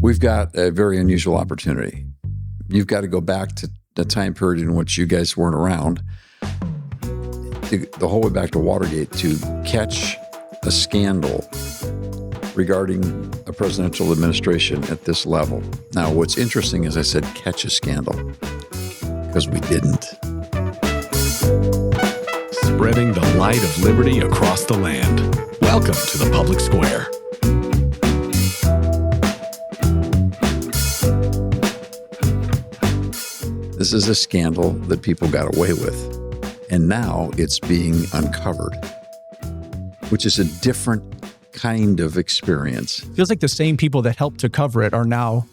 We've got a very unusual opportunity. You've got to go back to the time period in which you guys weren't around, the whole way back to Watergate, to catch a scandal regarding a presidential administration at this level. Now, what's interesting is I said catch a scandal, because we didn't. Spreading the light of liberty across the land. Welcome to the Public Square. This is a scandal that people got away with, and now it's being uncovered, which is a different kind of experience. Feels like the same people that helped to cover it are now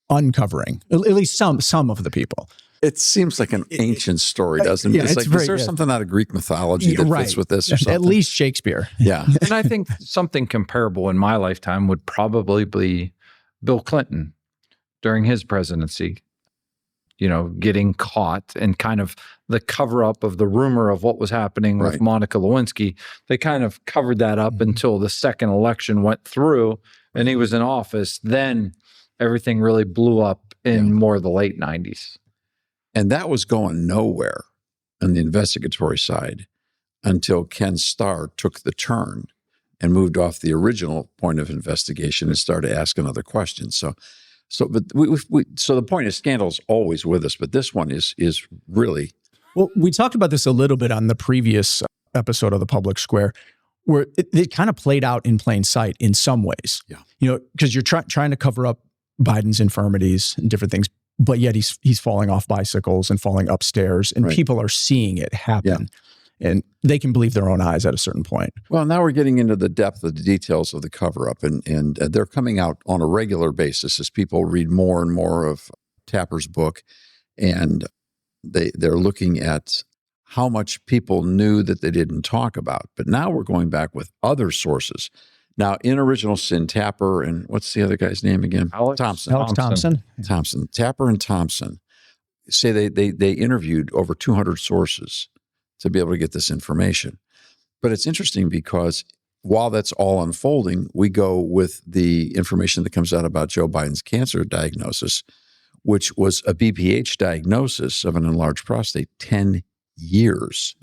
uncovering, at least some of the people. It seems like an ancient story, doesn't it? Yeah, It's like, is there something out of Greek mythology that fits with this or something? At least Shakespeare. Yeah. And I think something comparable in my lifetime would probably be Bill Clinton during his presidency, you know, getting caught and kind of the cover up of the rumor of what was happening with Monica Lewinsky. They kind of covered that up until the second election went through and he was in office. Then everything really blew up in more of the late 90s. And that was going nowhere on the investigatory side until Ken Starr took the turn and moved off the original point of investigation and started asking other questions. So the point is, scandal's always with us, but this one is really. Well, we talked about this a little bit on the previous episode of the Public Square, where it kind of played out in plain sight in some ways. Yeah. You know, because you're trying to cover up Biden's infirmities and different things, but yet he's falling off bicycles and falling upstairs, and people are seeing it happen. Yeah. And they can believe their own eyes at a certain point. Well, now we're getting into the depth of the details of the cover-up, and they're coming out on a regular basis as people read more and more of Tapper's book, and they're looking at how much people knew that they didn't talk about. But now we're going back with other sources. Now, in Original Sin, Tapper and what's the other guy's name again? Alex Thompson. Tapper and Thompson say they interviewed over 200 sources to be able to get this information. But it's interesting because while that's all unfolding, we go with the information that comes out about Joe Biden's cancer diagnosis, which was a BPH diagnosis of an enlarged prostate 10 years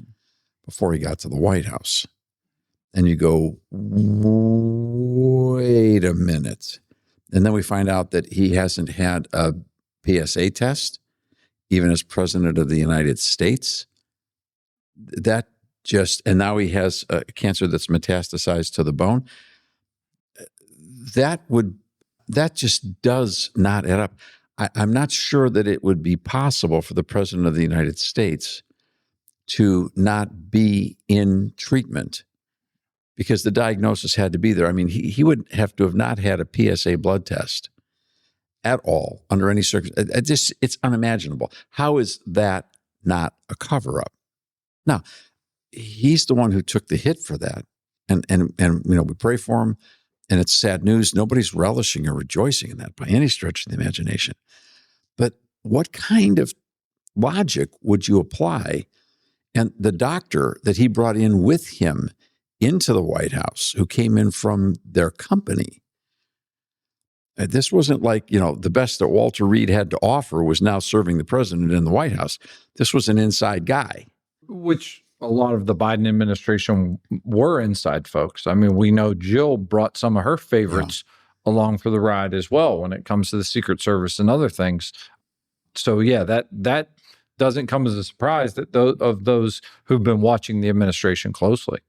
before he got to the White House. And you go, wait a minute. And then we find out that he hasn't had a PSA test, even as president of the United States. And now he has a cancer that's metastasized to the bone. That just does not add up. I'm not sure that it would be possible for the president of the United States to not be in treatment because the diagnosis had to be there. I mean, he would have to have not had a PSA blood test at all under any circumstances. It's unimaginable. How is that not a cover-up? Now, he's the one who took the hit for that. And you know, we pray for him, and it's sad news. Nobody's relishing or rejoicing in that by any stretch of the imagination. But what kind of logic would you apply? And the doctor that he brought in with him into the White House, who came in from their company, this wasn't like, you know, the best that Walter Reed had to offer was now serving the president in the White House. This was an inside guy. Which a lot of the Biden administration were inside folks. I mean, we know Jill brought some of her favorites along for the ride as well when it comes to the Secret Service and other things. So yeah, that doesn't come as a surprise that those who've been watching the administration closely.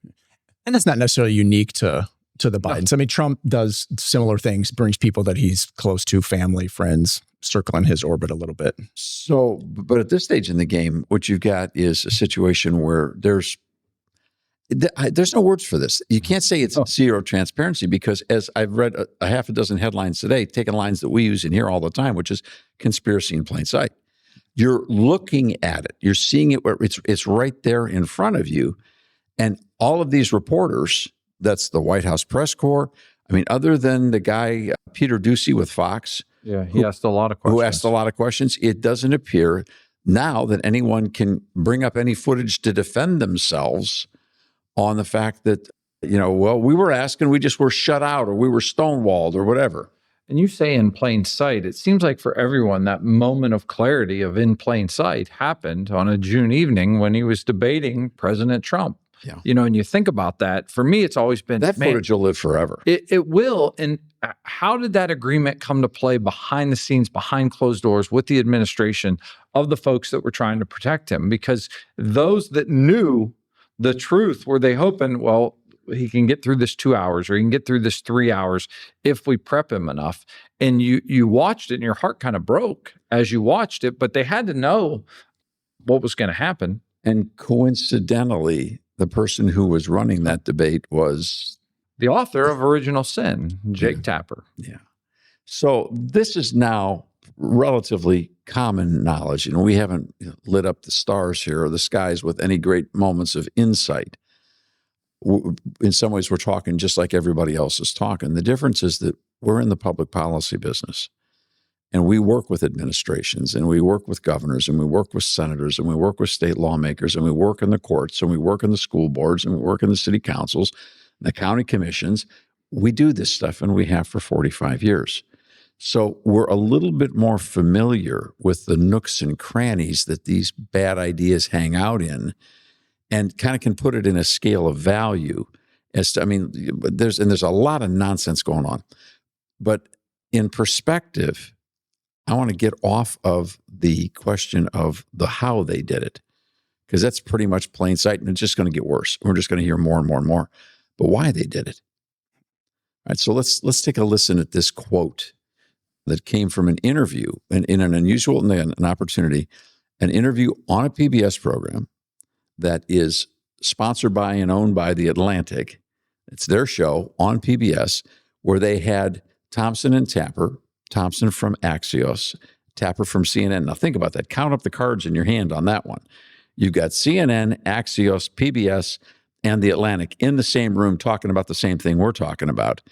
And that's not necessarily unique to the Bidens. I mean, Trump does similar things, brings people that he's close to, family, friends, circling his orbit a little bit. So, but at this stage in the game, what you've got is a situation where there's no words for this. You can't say it's zero transparency because, as I've read a half a dozen headlines today, taking lines that we use in here all the time, which is conspiracy in plain sight. You're looking at it. You're seeing it where it's right there in front of you. And all of these reporters, that's the White House press corps. I mean, other than the guy, Peter Doocy with Fox. Yeah, he asked a lot of questions. Who asked a lot of questions. It doesn't appear now that anyone can bring up any footage to defend themselves on the fact that, you know, well, we were asking, we just were shut out or we were stonewalled or whatever. And you say in plain sight, it seems like for everyone, that moment of clarity of in plain sight happened on a June evening when he was debating President Trump. Yeah. And you think about that. For me, it's always been that footage will live forever. It will. And how did that agreement come to play behind the scenes, behind closed doors with the administration of the folks that were trying to protect him? Because those that knew the truth, were they hoping, well, he can get through this 2 hours or he can get through this 3 hours if we prep him enough? And you watched it and your heart kind of broke as you watched it, but they had to know what was going to happen. And coincidentally, the person who was running that debate was the author of Original Sin, Jake Tapper. Yeah. So this is now relatively common knowledge. We haven't lit up the stars here or the skies with any great moments of insight. In some ways, we're talking just like everybody else is talking. The difference is that we're in the public policy business, and we work with administrations, and we work with governors, and we work with senators, and we work with state lawmakers, and we work in the courts, and we work in the school boards, and we work in the city councils, and the county commissions. We do this stuff, and we have for 45 years. So we're a little bit more familiar with the nooks and crannies that these bad ideas hang out in, and kind of can put it in a scale of value. There's a lot of nonsense going on. But in perspective, I want to get off of the question of the how they did it, because that's pretty much plain sight, and it's just going to get worse. We're just going to hear more and more and more. But why they did it. All right, so let's take a listen at this quote that came from an interview, in an unusual an opportunity, an interview on a PBS program that is sponsored by and owned by The Atlantic. It's their show on PBS, where they had Thompson and Tapper, Thompson from Axios, Tapper from CNN. Now think about that. Count up the cards in your hand on that one. You've got CNN, Axios, PBS, and The Atlantic in the same room talking about the same thing we're talking about.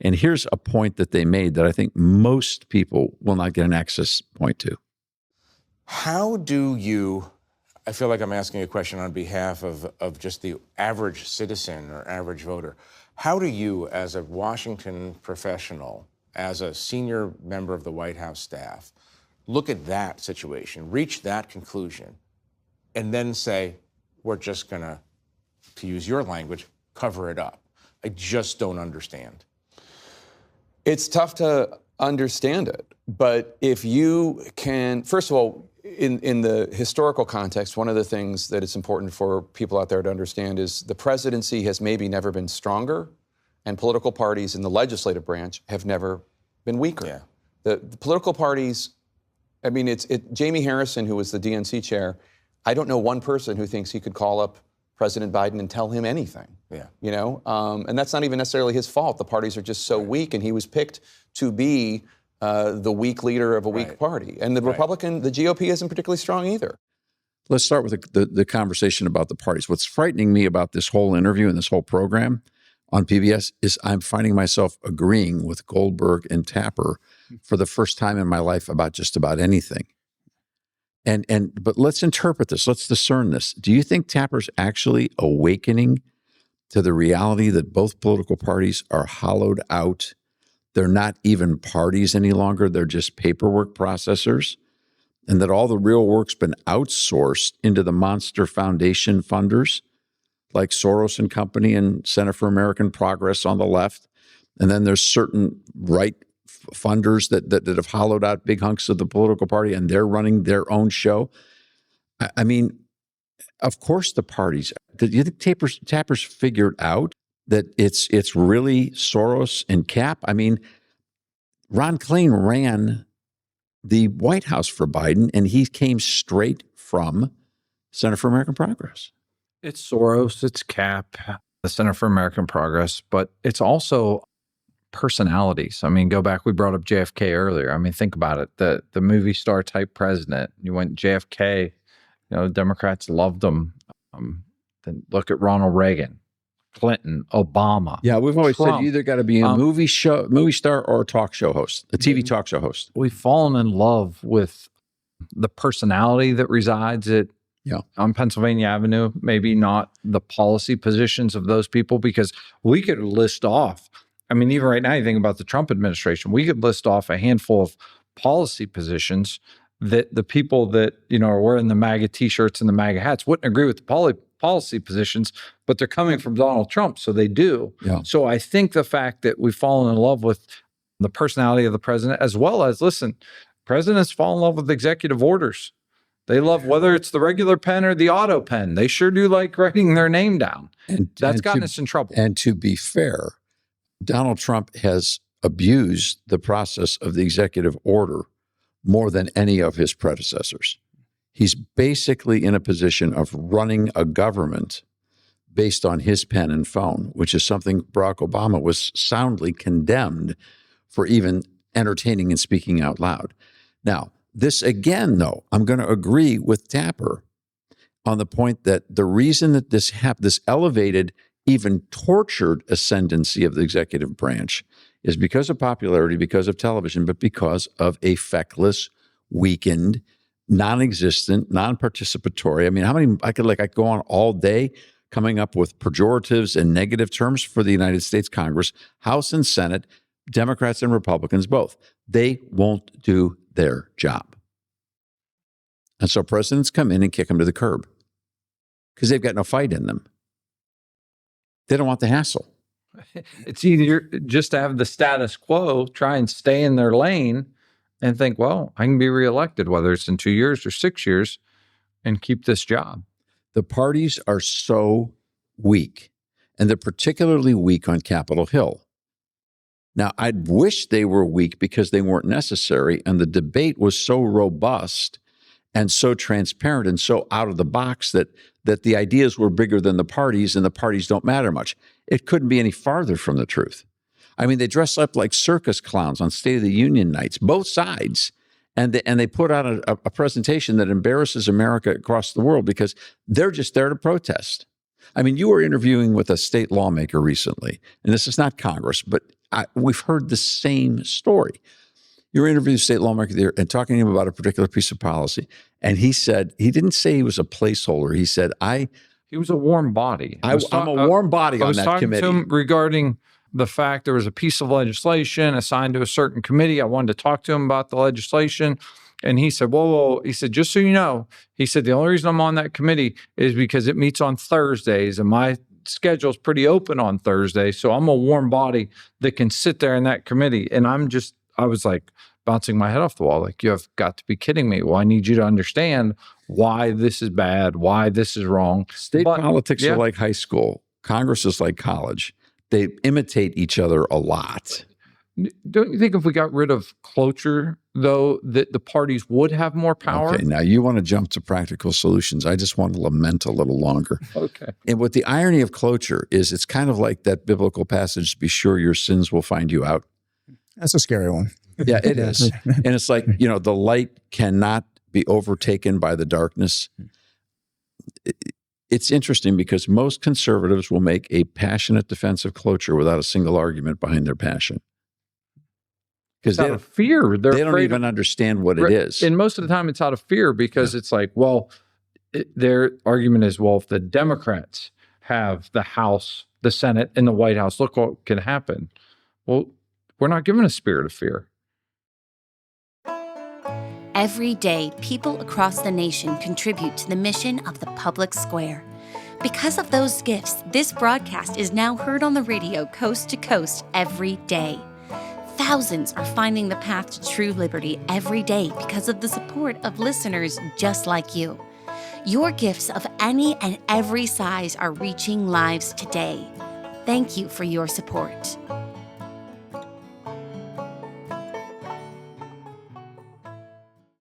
And here's a point that they made that I think most people will not get an access point to. How do you, I feel like I'm asking a question on behalf of just the average citizen or average voter. How do you, as a Washington professional, as a senior member of the White House staff, look at that situation, reach that conclusion, and then say, we're just going to use your language, cover it up? I just don't understand. It's tough to understand it. But if you can, first of all, in the historical context, one of the things that it's important for people out there to understand is the presidency has maybe never been stronger, and political parties in the legislative branch have never been weaker. Yeah. The political parties, I mean, Jamie Harrison, who was the DNC chair, I don't know one person who thinks he could call up President Biden and tell him anything. Yeah. And that's not even necessarily his fault. The parties are just so weak, and he was picked to be the weak leader of a weak party. And the Republican, the GOP isn't particularly strong either. Let's start with the conversation about the parties. What's frightening me about this whole interview and this whole program on PBS is I'm finding myself agreeing with Goldberg and Tapper for the first time in my life about just about anything. But let's interpret this. Let's discern this. Do you think Tapper's actually awakening to the reality that both political parties are hollowed out? They're not even parties any longer. They're just paperwork processors. And that all the real work's been outsourced into the monster foundation funders like Soros and Company and Center for American Progress on the left. And then there's certain right funders that have hollowed out big hunks of the political party, and they're running their own show. I mean, of course the parties. Do you think Tapper's figured out that it's really Soros and Cap? I mean, Ron Klain ran the White House for Biden, and he came straight from Center for American Progress. It's Soros, it's Cap, the Center for American Progress, but it's also personalities. I mean, go back, we brought up JFK earlier. I mean, think about it. The movie star type president. You went JFK, Democrats loved him. Then look at Ronald Reagan, Clinton, Obama. Yeah, we've always Trump. said you either got to be a movie star or a talk show host, a TV talk show host. We've fallen in love with the personality that resides on Pennsylvania Avenue, maybe not the policy positions of those people, because we could list off I mean, even right now, you think about the Trump administration, we could list off a handful of policy positions that the people that, are wearing the MAGA t-shirts and the MAGA hats wouldn't agree with the policy positions, but they're coming from Donald Trump, so they do. Yeah. So I think the fact that we've fallen in love with the personality of the president, as well as, listen, presidents fall in love with executive orders. They love whether it's the regular pen or the auto pen. They sure do like writing their name down. That's gotten us in trouble. And to be fair, Donald Trump has abused the process of the executive order more than any of his predecessors. He's basically in a position of running a government based on his pen and phone, which is something Barack Obama was soundly condemned for even entertaining and speaking out loud. Now, this again, though, I'm going to agree with Tapper on the point that the reason that this elevated, even tortured ascendancy of the executive branch is because of popularity, because of television, but because of a feckless, weakened, non-existent, non-participatory. I mean, how many, I could go on all day coming up with pejoratives and negative terms for the United States Congress, House and Senate, Democrats and Republicans both. They won't do their job. And so presidents come in and kick them to the curb because they've got no fight in them. They don't want the hassle. It's easier just to have the status quo, try and stay in their lane and think, well, I can be reelected, whether it's in 2 years or 6 years, and keep this job. The parties are so weak, and they're particularly weak on Capitol Hill. Now, I'd wish they were weak because they weren't necessary, and the debate was so robust and so transparent and so out of the box that the ideas were bigger than the parties, and the parties don't matter much. It couldn't be any farther from the truth. I mean, they dress up like circus clowns on State of the Union nights, both sides, and they put out a presentation that embarrasses America across the world because they're just there to protest. I mean, you were interviewing with a state lawmaker recently, and this is not Congress, but we've heard the same story. You were interviewing a state lawmaker there and talking to him about a particular piece of policy, and he said, he didn't say he was a placeholder. He said, he was a warm body. I'm a warm body on that committee. I was talking to him regarding the fact there was a piece of legislation assigned to a certain committee. I wanted to talk to him about the legislation. And he said, whoa. He said, just so you know, he said, the only reason I'm on that committee is because it meets on Thursdays and my schedule's pretty open on Thursday. So I'm a warm body that can sit there in that committee. And I was like bouncing my head off the wall. Like, you have got to be kidding me. Well, I need you to understand why this is bad, why this is wrong. State politics are like high school. Congress is like college. They imitate each other a lot. Don't you think if we got rid of cloture, though, that the parties would have more power? Okay, now you want to jump to practical solutions. I just want to lament a little longer. Okay. And what the irony of cloture is, it's kind of like that biblical passage, be sure your sins will find you out. That's a scary one. Yeah, it is. And it's like, the light cannot be overtaken by the darkness. It's interesting because most conservatives will make a passionate defense of cloture without a single argument behind their passion. Because out of fear. They don't even understand what it is. And most of the time it's out of fear because it's like, well, their argument is, well, if the Democrats have the House, the Senate, and the White House, look what can happen. Well, we're not given a spirit of fear. Every day, people across the nation contribute to the mission of the Public Square. Because of those gifts, this broadcast is now heard on the radio coast to coast every day. Thousands are finding the path to true liberty every day because of the support of listeners just like you. Your gifts of any and every size are reaching lives today. Thank you for your support.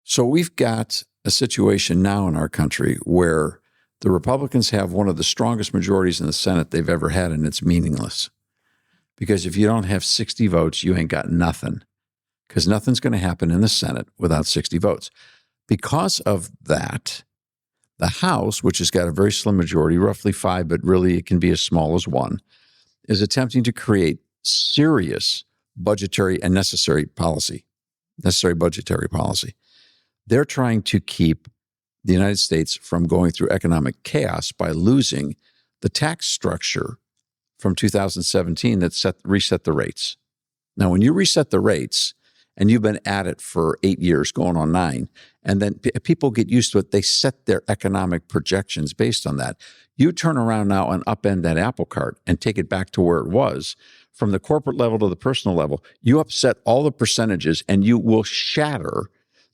So we've got a situation now in our country where the Republicans have one of the strongest majorities in the Senate they've ever had, and it's meaningless. Because if you don't have 60 votes, you ain't got nothing. Because nothing's going to happen in the Senate without 60 votes. Because of that, the House, which has got a very slim majority, roughly 5, but really it can be as small as 1, is attempting to create serious budgetary and necessary budgetary policy. They're trying to keep the United States from going through economic chaos by losing the tax structure from 2017 that reset the rates. Now, when you reset the rates, and you've been at it for 8 years, going on 9, and then people get used to it, they set their economic projections based on that. You turn around now and upend that apple cart and take it back to where it was, from the corporate level to the personal level, you upset all the percentages and you will shatter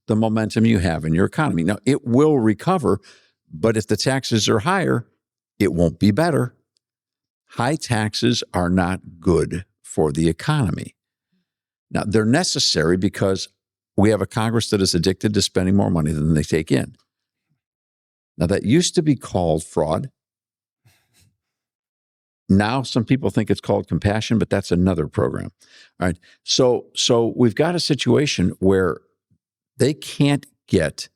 the momentum you have in your economy. Now, it will recover, but if the taxes are higher, it won't be better. High taxes are not good for the economy. Now, they're necessary because we have a Congress that is addicted to spending more money than they take in. Now, that used to be called fraud. Now, some people think it's called compassion, but that's another program. All right. So we've got a situation where they can't get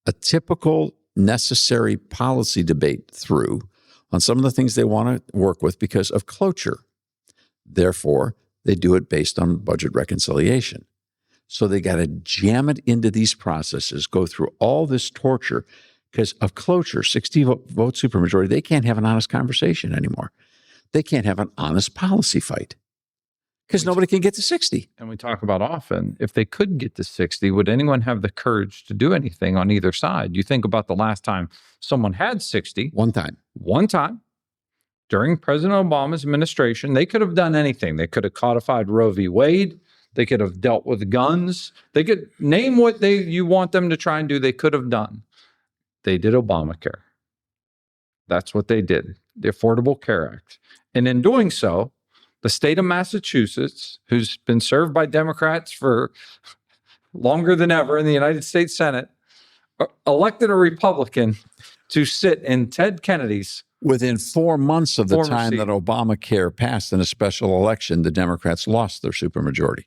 a typical necessary policy debate through on some of the things they want to work with because of cloture. Therefore, they do it based on budget reconciliation. So they got to jam it into these processes, go through all this torture because of cloture, 60 vote supermajority. They can't have an honest conversation anymore. They can't have an honest policy fight because nobody can get to 60. And we talk about often, if they could get to 60, would anyone have the courage to do anything on either side? You think about the last time someone had 60. One time. During President Obama's administration, they could have done anything. They could have codified Roe v. Wade. They could have dealt with guns. They could name what you want them to try and do. They could have done. They did Obamacare. That's what they did, the Affordable Care Act. And in doing so, the state of Massachusetts, who's been served by Democrats for longer than ever in the United States Senate, elected a Republican to sit in Ted Kennedy's. Within 4 months of the time that Obamacare passed in a special election, the Democrats lost their supermajority.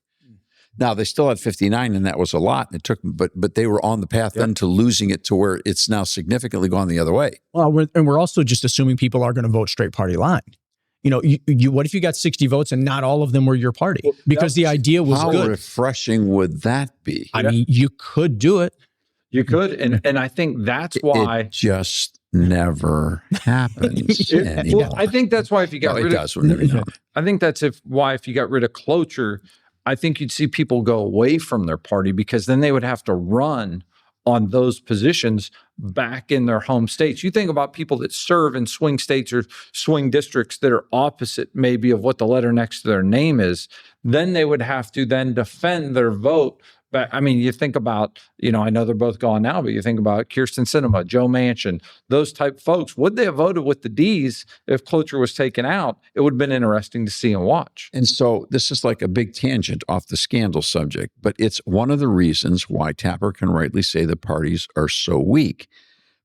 Now, they still had 59, and that was a lot. It took, but they were on the path then to losing it to where it's now significantly gone the other way. Well, we're also just assuming people are going to vote straight party line. You know, what if you got 60 votes and not all of them were your party? Because the idea was good. How refreshing would that be? I mean, you could do it. You could, and I think that's why it just never happens anymore. Well, I think that's why if you got rid of, does when they're young. I think that's why if you got rid of cloture, I think you'd see people go away from their party because then they would have to run on those positions back in their home states. You think about people that serve in swing states or swing districts that are opposite maybe of what the letter next to their name is, then they would have to then defend their vote. But I mean, you think about, I know they're both gone now, but you think about Kyrsten Sinema, Joe Manchin, those type folks. Would they have voted with the D's if cloture was taken out? It would have been interesting to see and watch. And so this is like a big tangent off the scandal subject, but it's one of the reasons why Tapper can rightly say the parties are so weak,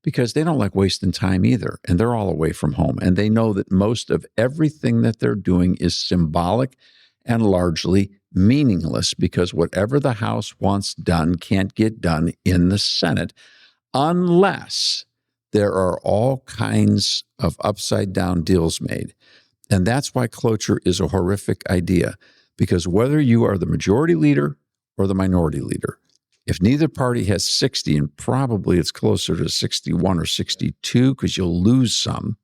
because they don't like wasting time either. And they're all away from home. And they know that most of everything that they're doing is symbolic and largely meaningless, because whatever the House wants done can't get done in the Senate unless there are all kinds of upside down deals made. And that's why cloture is a horrific idea, because whether you are the majority leader or the minority leader, if neither party has 60, and probably it's closer to 61 or 62 because you'll lose some,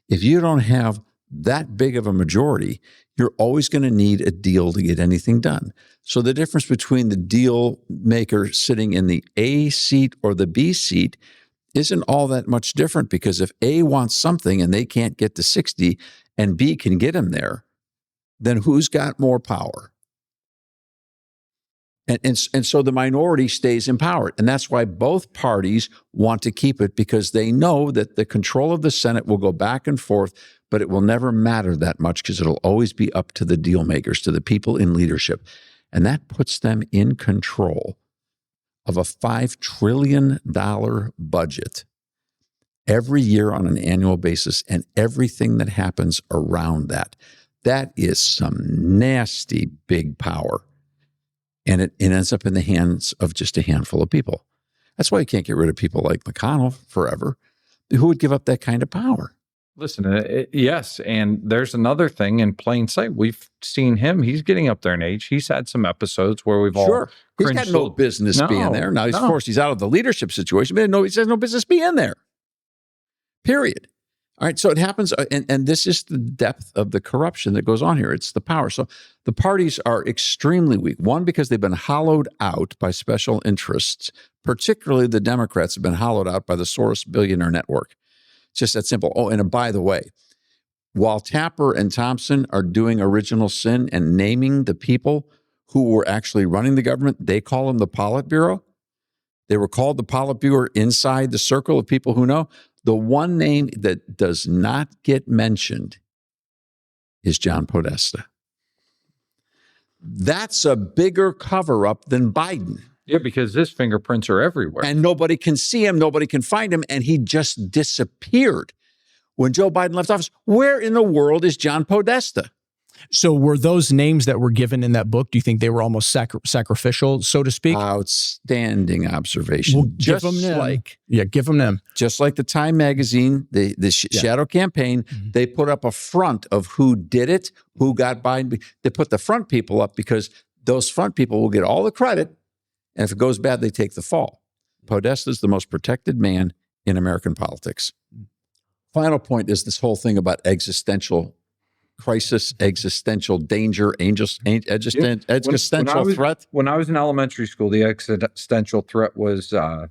if you don't have that big of a majority, you're always going to need a deal to get anything done. So the difference between the deal maker sitting in the A seat or the B seat isn't all that much different, because if A wants something and they can't get to 60 and B can get him there, then who's got more power? And so the minority stays empowered. And that's why both parties want to keep it, because they know that the control of the Senate will go back and forth, but it will never matter that much because it'll always be up to the deal makers, to the people in leadership. And that puts them in control of a $5 trillion budget every year on an annual basis, and everything that happens around that. That is some nasty big power. And it ends up in the hands of just a handful of people. That's why you can't get rid of people like McConnell forever. Who would give up that kind of power? Listen, yes, and there's another thing in plain sight. We've seen him. He's getting up there in age. He's had some episodes where we've all He's got no business being there. Now, of course, he's out of the leadership situation, but he has no business being there. Period. All right, so it happens, and this is the depth of the corruption that goes on here. It's the power. So the parties are extremely weak. One, because they've been hollowed out by special interests, particularly the Democrats have been hollowed out by the Soros billionaire network. It's just that simple. Oh, and by the way, while Tapper and Thompson are doing original sin and naming the people who were actually running the government, they call them the Politburo. They were called the Politburo inside the circle of people who know. The one name that does not get mentioned is John Podesta. That's a bigger cover-up than Biden. Yeah, because his fingerprints are everywhere. And nobody can see him, nobody can find him, and he just disappeared. When Joe Biden left office, where in the world is John Podesta? So were those names that were given in that book, do you think they were almost sacrificial, so to speak? Outstanding observation. Well, give them them. Just like the Time magazine, the shadow campaign, they put up a front of who did it, who got Biden. They put the front people up because those front people will get all the credit, and if it goes bad, they take the fall. Podesta is the most protected man in American politics. Final point is this whole thing about existential crisis, existential danger, existential threat. When I was in elementary school, the existential threat was aerosol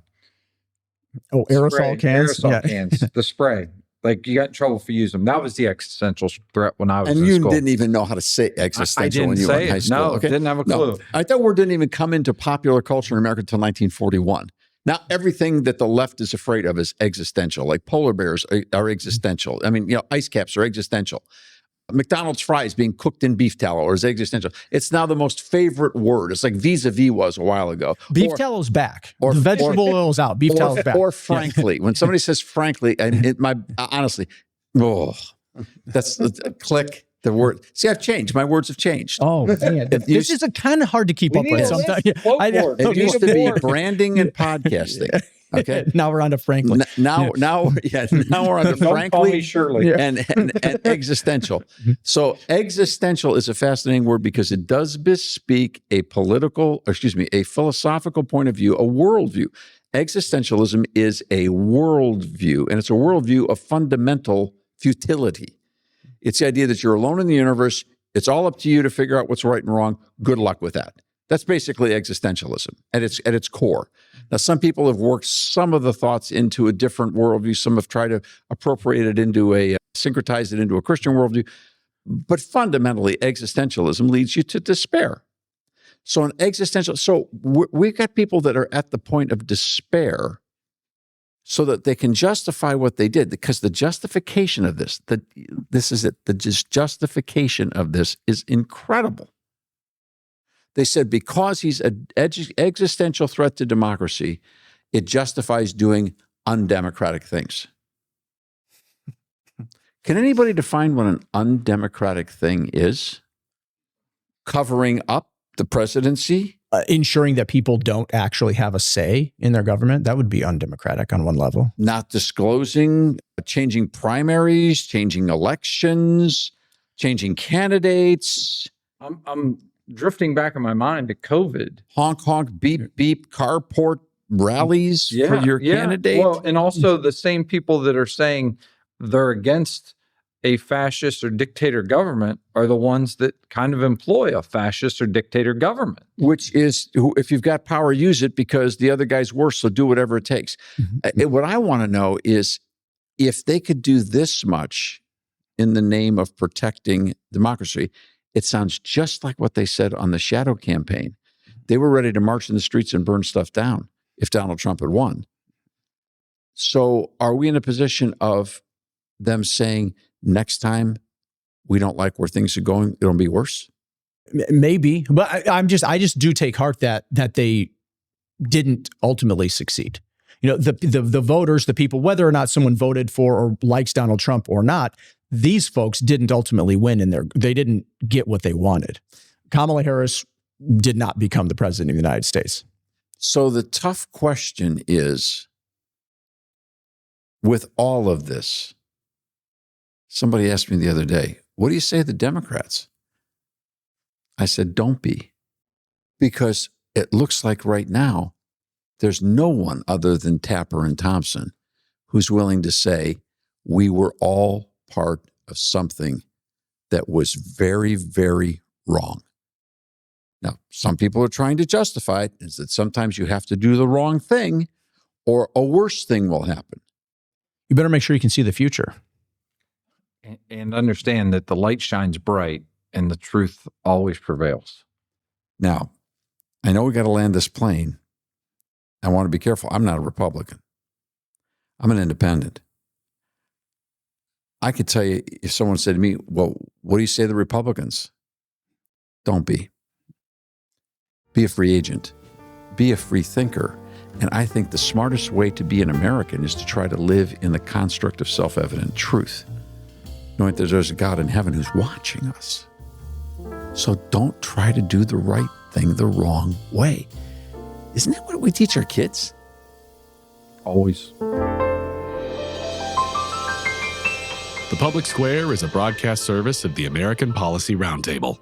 cans. Aerosol cans, the spray. Like you got in trouble for using them. That was the existential threat when I was in school. And you didn't even know how to say existential when you were in high school. No, didn't have a clue. That word didn't even come into popular culture in America until 1941. Now, everything that the left is afraid of is existential. Like polar bears are existential. I mean, ice caps are existential. McDonald's fries being cooked in beef tallow or is existential. It's now the most favorite word. It's like vis-a-vis was a while ago. Beef tallow's back. Or the vegetable oil's out. Beef tallow's back. Or frankly, when somebody says frankly, honestly, that's click the word. See, I've changed. My words have changed. Oh, man. This is kind of hard to keep up with sometimes. It used to be branding and podcasting. Okay. Now we're on to frankly. Now we're on to frankly Shirley. and existential. So existential is a fascinating word because it does bespeak a philosophical point of view, a worldview. Existentialism is a worldview, and it's a worldview of fundamental futility. It's the idea that you're alone in the universe. It's all up to you to figure out what's right and wrong. Good luck with that. That's basically existentialism at its core. Now, some people have worked some of the thoughts into a different worldview. Some have tried to appropriate it into syncretize it into a Christian worldview. But fundamentally, existentialism leads you to despair. So we've got people that are at the point of despair so that they can justify what they did, because the justification of this justification of this is incredible. They said because he's an existential threat to democracy, it justifies doing undemocratic things. Can anybody define what an undemocratic thing is? Covering up the presidency? Ensuring that people don't actually have a say in their government. That would be undemocratic on one level. Not disclosing, changing primaries, changing elections, changing candidates. I'm drifting back in my mind to COVID. Honk, honk, beep, beep, carport rallies for your candidate. Well, and also the same people that are saying they're against a fascist or dictator government are the ones that kind of employ a fascist or dictator government. Which is, if you've got power, use it because the other guy's worse, so do whatever it takes. What I want to know is if they could do this much in the name of protecting democracy, it sounds just like what they said on the shadow campaign. They were ready to march in the streets and burn stuff down if Donald Trump had won. So are we in a position of them saying, next time we don't like where things are going, it'll be worse? Maybe, but I just do take heart that they didn't ultimately succeed. The voters, the people, whether or not someone voted for or likes Donald Trump or not, these folks didn't ultimately win they didn't get what they wanted. Kamala Harris did not become the president of the United States. So the tough question is, with all of this, somebody asked me the other day, what do you say to the Democrats? I said, don't be. Because it looks like right now, there's no one other than Tapper and Thompson who's willing to say, we were all part of something that was very, very wrong. Now, some people are trying to justify it, is that sometimes you have to do the wrong thing or a worse thing will happen. You better make sure you can see the future. And understand that the light shines bright and the truth always prevails. Now, I know we got to land this plane. I want to be careful. I'm not a Republican. I'm an independent. I could tell you, if someone said to me, well, what do you say to the Republicans? Don't be. Be a free agent. Be a free thinker. And I think the smartest way to be an American is to try to live in the construct of self-evident truth, knowing that there's a God in heaven who's watching us. So don't try to do the right thing the wrong way. Isn't that what we teach our kids? Always. The Public Square is a broadcast service of the American Policy Roundtable.